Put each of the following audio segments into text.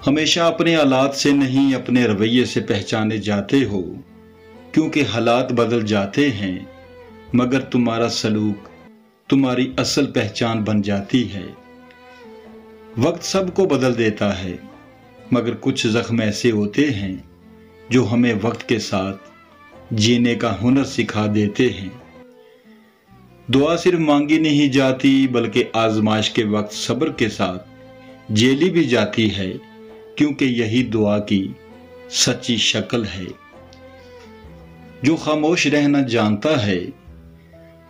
ہمیشہ اپنے حالات سے نہیں اپنے رویے سے پہچانے جاتے ہو، کیونکہ حالات بدل جاتے ہیں مگر تمہارا سلوک تمہاری اصل پہچان بن جاتی ہے۔ وقت سب کو بدل دیتا ہے مگر کچھ زخم ایسے ہوتے ہیں جو ہمیں وقت کے ساتھ جینے کا ہنر سکھا دیتے ہیں۔ دعا صرف مانگی نہیں جاتی بلکہ آزمائش کے وقت صبر کے ساتھ جیلی بھی جاتی ہے، کیونکہ یہی دعا کی سچی شکل ہے۔ جو خاموش رہنا جانتا ہے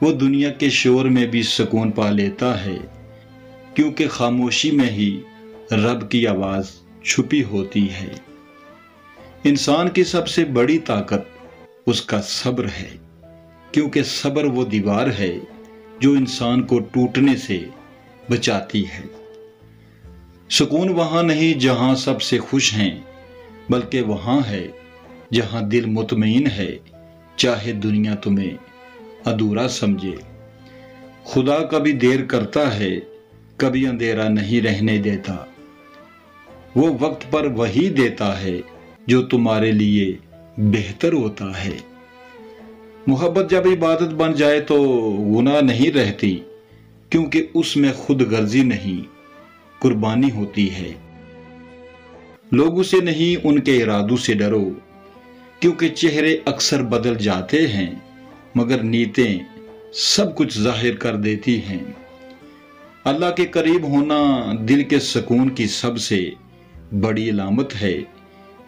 وہ دنیا کے شور میں بھی سکون پا لیتا ہے، کیونکہ خاموشی میں ہی رب کی آواز چھپی ہوتی ہے۔ انسان کی سب سے بڑی طاقت اس کا صبر ہے، کیونکہ صبر وہ دیوار ہے جو انسان کو ٹوٹنے سے بچاتی ہے۔ سکون وہاں نہیں جہاں سب سے خوش ہیں، بلکہ وہاں ہے جہاں دل مطمئن ہے، چاہے دنیا تمہیں ادھورا سمجھے۔ خدا کبھی دیر کرتا ہے، کبھی اندھیرا نہیں رہنے دیتا۔ وہ وقت پر وہی دیتا ہے جو تمہارے لیے بہتر ہوتا ہے۔ محبت جب عبادت بن جائے تو گناہ نہیں رہتی، کیونکہ اس میں خود غرضی نہیں، قربانی ہوتی ہے۔ لوگوں سے نہیں ان کے ارادوں سے ڈرو، کیونکہ چہرے اکثر بدل جاتے ہیں مگر نیتیں سب کچھ ظاہر کر دیتی ہیں۔ اللہ کے قریب ہونا دل کے سکون کی سب سے بڑی علامت ہے،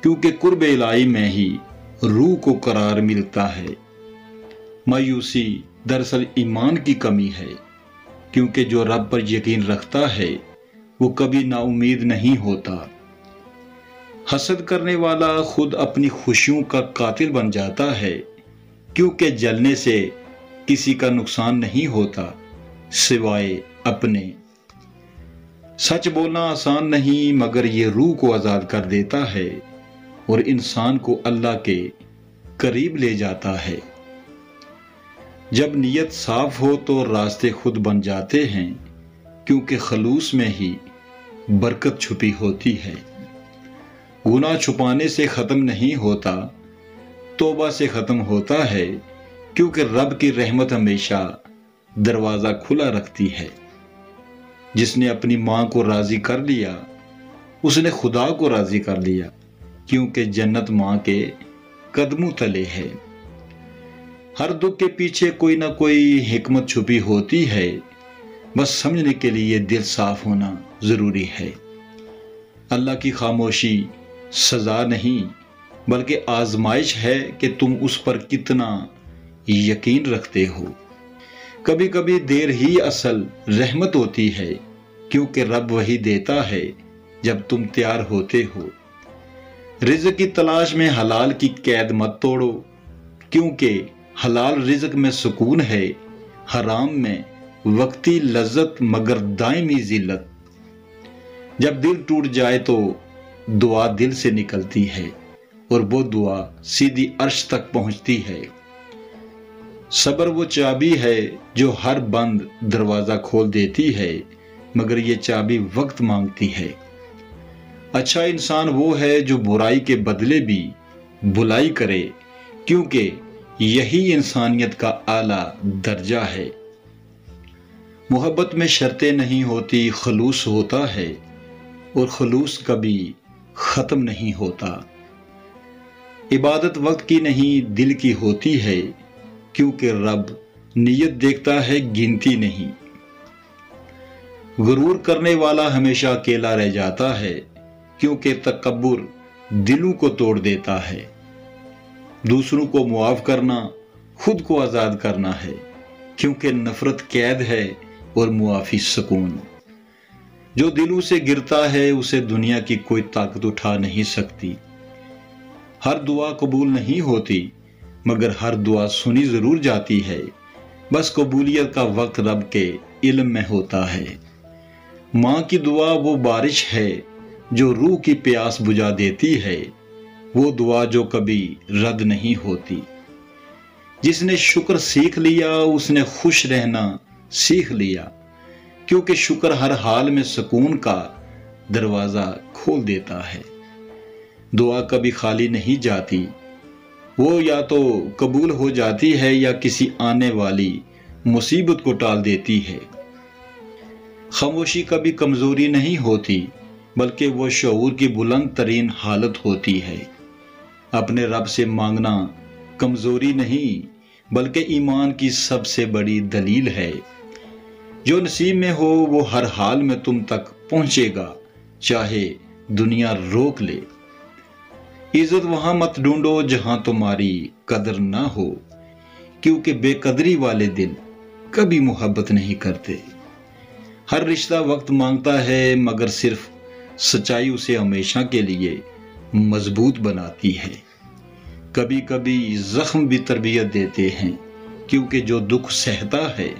کیونکہ قرب الہی میں ہی روح کو قرار ملتا ہے۔ مایوسی دراصل ایمان کی کمی ہے، کیونکہ جو رب پر یقین رکھتا ہے وہ کبھی نا امید نہیں ہوتا۔ حسد کرنے والا خود اپنی خوشیوں کا قاتل بن جاتا ہے، کیونکہ جلنے سے کسی کا نقصان نہیں ہوتا سوائے اپنے۔ سچ بولنا آسان نہیں مگر یہ روح کو آزاد کر دیتا ہے اور انسان کو اللہ کے قریب لے جاتا ہے۔ جب نیت صاف ہو تو راستے خود بن جاتے ہیں، کیونکہ خلوص میں ہی برکت چھپی ہوتی ہے۔ گناہ چھپانے سے ختم نہیں ہوتا، توبہ سے ختم ہوتا ہے، کیونکہ رب کی رحمت ہمیشہ دروازہ کھلا رکھتی ہے۔ جس نے اپنی ماں کو راضی کر لیا اس نے خدا کو راضی کر لیا، کیونکہ جنت ماں کے قدموں تلے ہے۔ ہر دکھ کے پیچھے کوئی نہ کوئی حکمت چھپی ہوتی ہے، بس سمجھنے کے لیے دل صاف ہونا ضروری ہے۔ اللہ کی خاموشی سزا نہیں بلکہ آزمائش ہے کہ تم اس پر کتنا یقین رکھتے ہو۔ کبھی کبھی دیر ہی اصل رحمت ہوتی ہے، کیونکہ رب وہی دیتا ہے جب تم تیار ہوتے ہو۔ رزق کی تلاش میں حلال کی قید مت توڑو، کیونکہ حلال رزق میں سکون ہے، حرام میں وقتی لذت مگر دائمی ذلت۔ جب دل ٹوٹ جائے تو دعا دل سے نکلتی ہے اور وہ دعا سیدھی عرش تک پہنچتی ہے۔ صبر وہ چابی ہے جو ہر بند دروازہ کھول دیتی ہے، مگر یہ چابی وقت مانگتی ہے۔ اچھا انسان وہ ہے جو برائی کے بدلے بھی بھلائی کرے، کیونکہ یہی انسانیت کا اعلیٰ درجہ ہے۔ محبت میں شرطیں نہیں ہوتی، خلوص ہوتا ہے، اور خلوص کبھی ختم نہیں ہوتا۔ عبادت وقت کی نہیں دل کی ہوتی ہے، کیونکہ رب نیت دیکھتا ہے گنتی نہیں۔ غرور کرنے والا ہمیشہ اکیلا رہ جاتا ہے، کیونکہ تکبر دلوں کو توڑ دیتا ہے۔ دوسروں کو معاف کرنا خود کو آزاد کرنا ہے، کیونکہ نفرت قید ہے اور معافی سکون۔ جو دلوں سے گرتا ہے اسے دنیا کی کوئی طاقت اٹھا نہیں سکتی۔ ہر دعا قبول نہیں ہوتی مگر ہر دعا سنی ضرور جاتی ہے، بس قبولیت کا وقت رب کے علم میں ہوتا ہے۔ ماں کی دعا وہ بارش ہے جو روح کی پیاس بجھا دیتی ہے، وہ دعا جو کبھی رد نہیں ہوتی۔ جس نے شکر سیکھ لیا اس نے خوش رہنا سیکھ لیا، کیونکہ شکر ہر حال میں سکون کا دروازہ کھول دیتا ہے۔ دعا کبھی خالی نہیں جاتی، وہ یا تو قبول ہو جاتی ہے یا کسی آنے والی مصیبت کو ٹال دیتی ہے۔ خاموشی کبھی کمزوری نہیں ہوتی، بلکہ وہ شعور کی بلند ترین حالت ہوتی ہے۔ اپنے رب سے مانگنا کمزوری نہیں، بلکہ ایمان کی سب سے بڑی دلیل ہے۔ جو نصیب میں ہو وہ ہر حال میں تم تک پہنچے گا، چاہے دنیا روک لے۔ عزت وہاں مت ڈھونڈو جہاں تمہاری قدر نہ ہو، کیونکہ بے قدری والے دل کبھی محبت نہیں کرتے۔ ہر رشتہ وقت مانگتا ہے، مگر صرف سچائی اسے ہمیشہ کے لیے مضبوط بناتی ہے۔ کبھی کبھی زخم بھی تربیت دیتے ہیں، کیونکہ جو دکھ سہتا ہے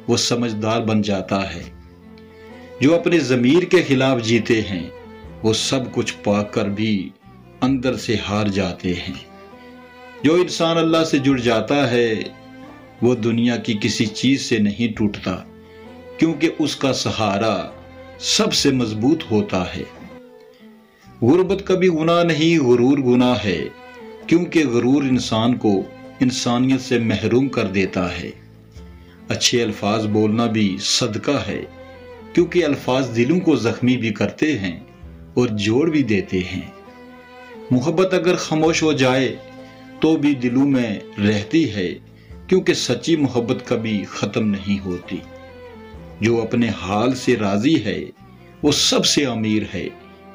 وہ سمجھدار بن جاتا ہے۔ جو اپنے ضمیر کے خلاف جیتے ہیں وہ سب کچھ پا کر بھی اندر سے ہار جاتے ہیں۔ جو انسان اللہ سے جڑ جاتا ہے وہ دنیا کی کسی چیز سے نہیں ٹوٹتا، کیونکہ اس کا سہارا سب سے مضبوط ہوتا ہے۔ غربت کبھی گناہ نہیں، غرور گناہ ہے، کیونکہ غرور انسان کو انسانیت سے محروم کر دیتا ہے۔ اچھے الفاظ بولنا بھی صدقہ ہے، کیونکہ الفاظ دلوں کو زخمی بھی کرتے ہیں اور جوڑ بھی دیتے ہیں۔ محبت اگر خاموش ہو جائے تو بھی دلوں میں رہتی ہے، کیونکہ سچی محبت کبھی ختم نہیں ہوتی۔ جو اپنے حال سے راضی ہے وہ سب سے امیر ہے،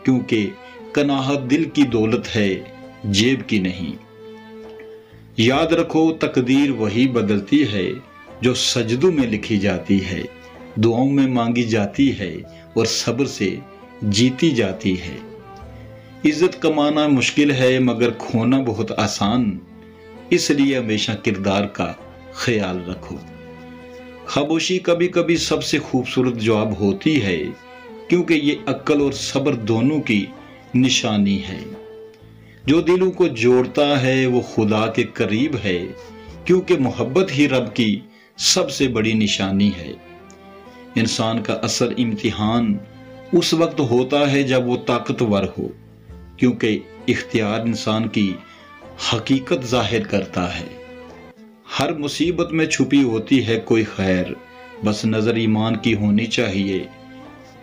کیونکہ قناعت دل کی دولت ہے، جیب کی نہیں۔ یاد رکھو تقدیر وہی بدلتی ہے جو سجدوں میں لکھی جاتی ہے، دعاؤں میں مانگی جاتی ہے اور صبر سے جیتی جاتی ہے۔ عزت کمانا مشکل ہے مگر کھونا بہت آسان، اس لیے ہمیشہ کردار کا خیال رکھو۔ خاموشی کبھی کبھی سب سے خوبصورت جواب ہوتی ہے، کیونکہ یہ عقل اور صبر دونوں کی نشانی ہے۔ جو دلوں کو جوڑتا ہے وہ خدا کے قریب ہے، کیونکہ محبت ہی رب کی سب سے بڑی نشانی ہے۔ انسان کا اصل امتحان اس وقت ہوتا ہے جب وہ طاقتور ہو، کیونکہ اختیار انسان کی حقیقت ظاہر کرتا ہے۔ ہر مصیبت میں چھپی ہوتی ہے کوئی خیر، بس نظر ایمان کی ہونی چاہیے۔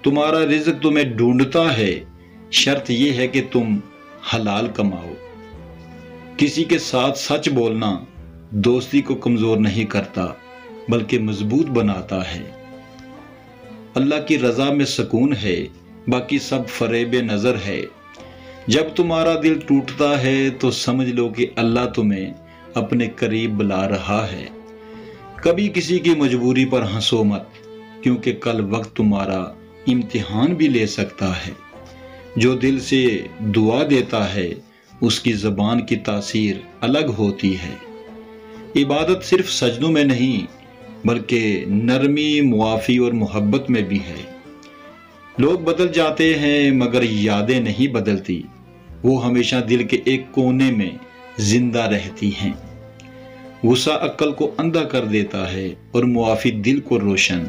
تمہارا رزق تمہیں ڈھونڈتا ہے، شرط یہ ہے کہ تم حلال کماؤ۔ کسی کے ساتھ سچ بولنا دوستی کو کمزور نہیں کرتا بلکہ مضبوط بناتا ہے۔ اللہ کی رضا میں سکون ہے، باقی سب فریب نظر ہے۔ جب تمہارا دل ٹوٹتا ہے تو سمجھ لو کہ اللہ تمہیں اپنے قریب بلا رہا ہے۔ کبھی کسی کی مجبوری پر ہنسو مت، کیونکہ کل وقت تمہارا امتحان بھی لے سکتا ہے۔ جو دل سے دعا دیتا ہے اس کی زبان کی تاثیر الگ ہوتی ہے۔ عبادت صرف سجدوں میں نہیں بلکہ نرمی، معافی اور محبت میں بھی ہے۔ لوگ بدل جاتے ہیں مگر یادیں نہیں بدلتی، وہ ہمیشہ دل کے ایک کونے میں زندہ رہتی ہیں۔ غصہ عقل کو اندھا کر دیتا ہے اور معافی دل کو روشن۔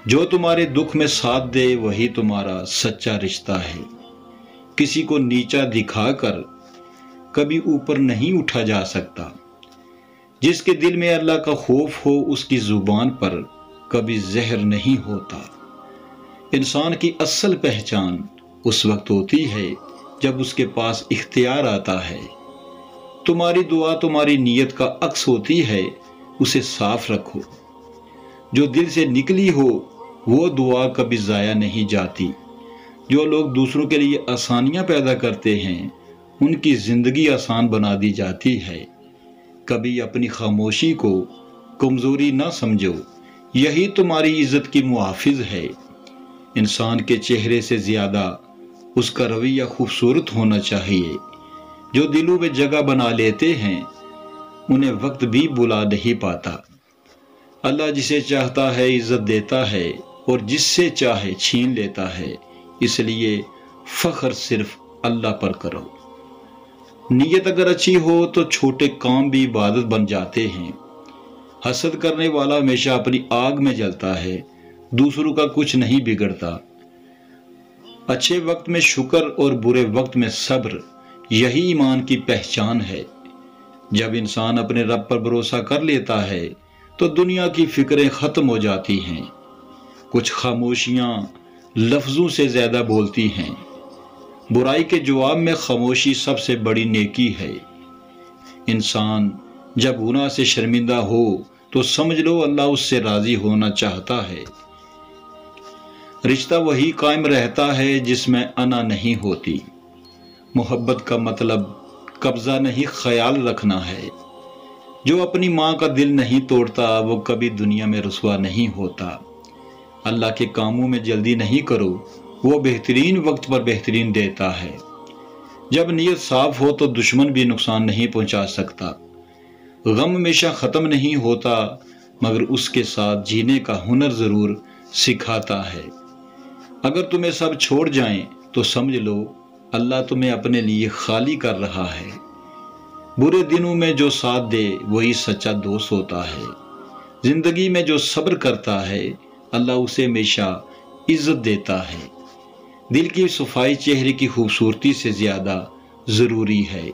جو تمہارے دکھ میں ساتھ دے وہی تمہارا سچا رشتہ ہے۔ کسی کو نیچا دکھا کر کبھی اوپر نہیں اٹھا جا سکتا۔ جس کے دل میں اللہ کا خوف ہو اس کی زبان پر کبھی زہر نہیں ہوتا۔ انسان کی اصل پہچان اس وقت ہوتی ہے جب اس کے پاس اختیار آتا ہے۔ تمہاری دعا تمہاری نیت کا عکس ہوتی ہے، اسے صاف رکھو۔ جو دل سے نکلی ہو وہ دعا کبھی ضائع نہیں جاتی۔ جو لوگ دوسروں کے لیے آسانیاں پیدا کرتے ہیں ان کی زندگی آسان بنا دی جاتی ہے۔ کبھی اپنی خاموشی کو کمزوری نہ سمجھو، یہی تمہاری عزت کی محافظ ہے۔ انسان کے چہرے سے زیادہ اس کا رویہ خوبصورت ہونا چاہیے۔ جو دلوں میں جگہ بنا لیتے ہیں انہیں وقت بھی بلا نہیں پاتا۔ اللہ جسے چاہتا ہے عزت دیتا ہے اور جس سے چاہے چھین لیتا ہے، اس لیے فخر صرف اللہ پر کرو۔ نیت اگر اچھی ہو تو چھوٹے کام بھی عبادت بن جاتے ہیں۔ حسد کرنے والا ہمیشہ اپنی آگ میں جلتا ہے، دوسروں کا کچھ نہیں بگڑتا۔ اچھے وقت میں شکر اور برے وقت میں صبر، یہی ایمان کی پہچان ہے۔ جب انسان اپنے رب پر بھروسہ کر لیتا ہے تو دنیا کی فکریں ختم ہو جاتی ہیں۔ کچھ خاموشیاں لفظوں سے زیادہ بولتی ہیں۔ برائی کے جواب میں خاموشی سب سے بڑی نیکی ہے۔ انسان جب گناہ سے شرمندہ ہو تو سمجھ لو اللہ اس سے راضی ہونا چاہتا ہے۔ رشتہ وہی قائم رہتا ہے جس میں انا نہیں ہوتی۔ محبت کا مطلب قبضہ نہیں، خیال رکھنا ہے۔ جو اپنی ماں کا دل نہیں توڑتا وہ کبھی دنیا میں رسوا نہیں ہوتا۔ اللہ کے کاموں میں جلدی نہیں کرو، وہ بہترین وقت پر بہترین دیتا ہے۔ جب نیت صاف ہو تو دشمن بھی نقصان نہیں پہنچا سکتا۔ غم ہمیشہ ختم نہیں ہوتا، مگر اس کے ساتھ جینے کا ہنر ضرور سکھاتا ہے۔ اگر تمہیں سب چھوڑ جائیں تو سمجھ لو اللہ تمہیں اپنے لیے خالی کر رہا ہے۔ برے دنوں میں جو ساتھ دے وہی سچا دوست ہوتا ہے۔ زندگی میں جو صبر کرتا ہے اللہ اسے ہمیشہ عزت دیتا ہے۔ دل کی صفائی چہرے کی خوبصورتی سے زیادہ ضروری ہے۔